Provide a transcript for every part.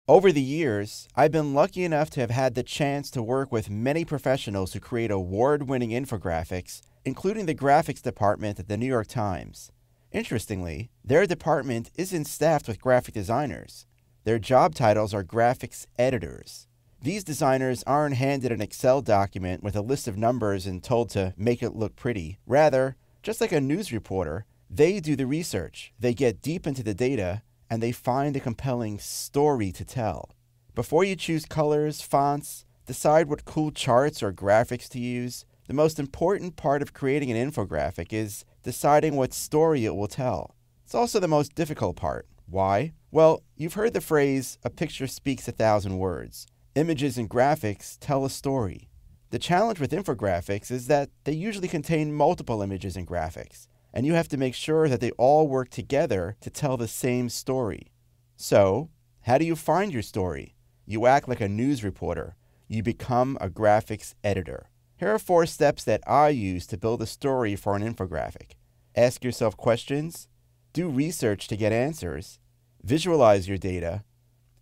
Over the years, I've been lucky enough to have had the chance to work with many professionals who create award-winning infographics, including the graphics department at the New York Times. Interestingly, their department isn't staffed with graphic designers. Their job titles are graphics editors. These designers aren't handed an Excel document with a list of numbers and told to make it look pretty. Rather, just like a news reporter, they do the research, they get deep into the data, and they find a compelling story to tell. Before you choose colors, fonts, decide what cool charts or graphics to use, the most important part of creating an infographic is deciding what story it will tell. It's also the most difficult part. Why? Well, you've heard the phrase, "a picture speaks 1,000 words." Images and graphics tell a story. The challenge with infographics is that they usually contain multiple images and graphics, and you have to make sure that they all work together to tell the same story. So, how do you find your story? You act like a news reporter. You become a graphics editor. Here are 4 steps that I use to build a story for an infographic. Ask yourself questions, do research to get answers, visualize your data,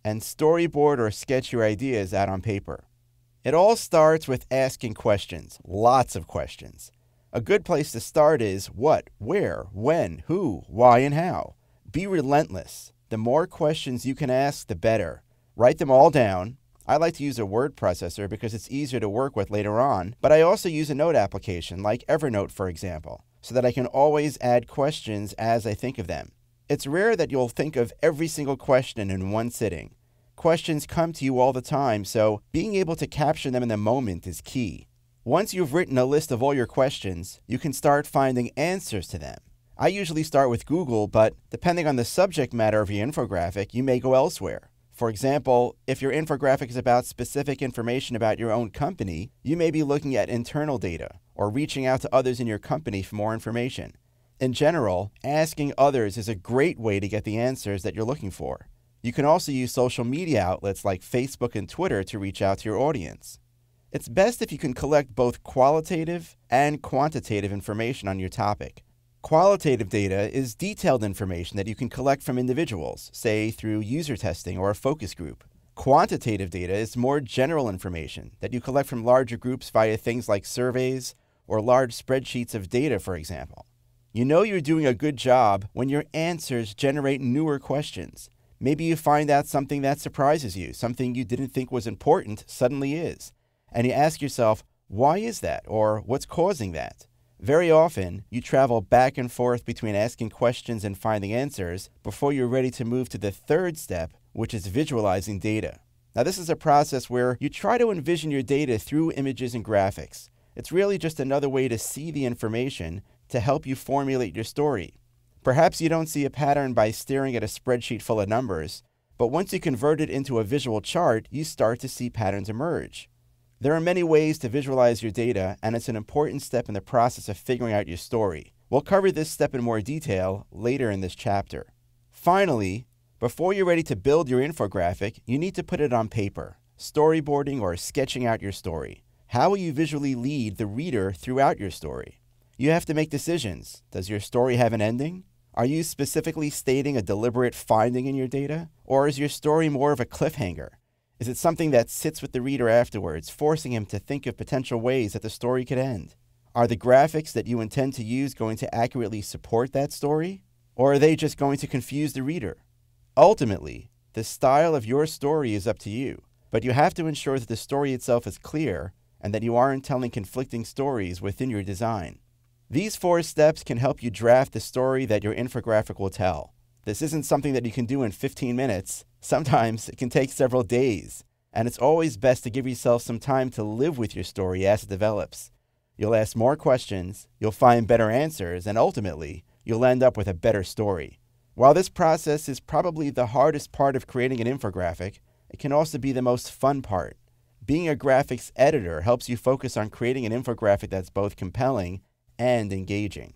and storyboard or sketch your ideas out on paper. It all starts with asking questions, lots of questions. A good place to start is what, where, when, who, why, and how. Be relentless. The more questions you can ask, the better. Write them all down. I like to use a word processor because it's easier to work with later on, but I also use a note application like Evernote, for example, so that I can always add questions as I think of them. It's rare that you'll think of every single question in one sitting. Questions come to you all the time, so being able to capture them in the moment is key. Once you've written a list of all your questions, you can start finding answers to them. I usually start with Google, but depending on the subject matter of your infographic, you may go elsewhere. For example, if your infographic is about specific information about your own company, you may be looking at internal data or reaching out to others in your company for more information. In general, asking others is a great way to get the answers that you're looking for. You can also use social media outlets like Facebook and Twitter to reach out to your audience. It's best if you can collect both qualitative and quantitative information on your topic. Qualitative data is detailed information that you can collect from individuals, say through user testing or a focus group. Quantitative data is more general information that you collect from larger groups via things like surveys or large spreadsheets of data, for example. You know you're doing a good job when your answers generate newer questions. Maybe you find out something that surprises you, something you didn't think was important suddenly is. And you ask yourself, why is that? Or what's causing that? Very often, you travel back and forth between asking questions and finding answers before you're ready to move to the 3rd step, which is visualizing data. Now, this is a process where you try to envision your data through images and graphics. It's really just another way to see the information to help you formulate your story. Perhaps you don't see a pattern by staring at a spreadsheet full of numbers, but once you convert it into a visual chart, you start to see patterns emerge. There are many ways to visualize your data, and it's an important step in the process of figuring out your story. We'll cover this step in more detail later in this chapter. Finally, before you're ready to build your infographic, you need to put it on paper, storyboarding or sketching out your story. How will you visually lead the reader throughout your story? You have to make decisions. Does your story have an ending? Are you specifically stating a deliberate finding in your data? Or is your story more of a cliffhanger? Is it something that sits with the reader afterwards, forcing him to think of potential ways that the story could end? Are the graphics that you intend to use going to accurately support that story? Or are they just going to confuse the reader? Ultimately, the style of your story is up to you, but you have to ensure that the story itself is clear and that you aren't telling conflicting stories within your design. These 4 steps can help you draft the story that your infographic will tell. This isn't something that you can do in 15 minutes. Sometimes it can take several days, and it's always best to give yourself some time to live with your story as it develops. You'll ask more questions, you'll find better answers, and ultimately, you'll end up with a better story. While this process is probably the hardest part of creating an infographic, it can also be the most fun part. Being a graphics editor helps you focus on creating an infographic that's both compelling and engaging.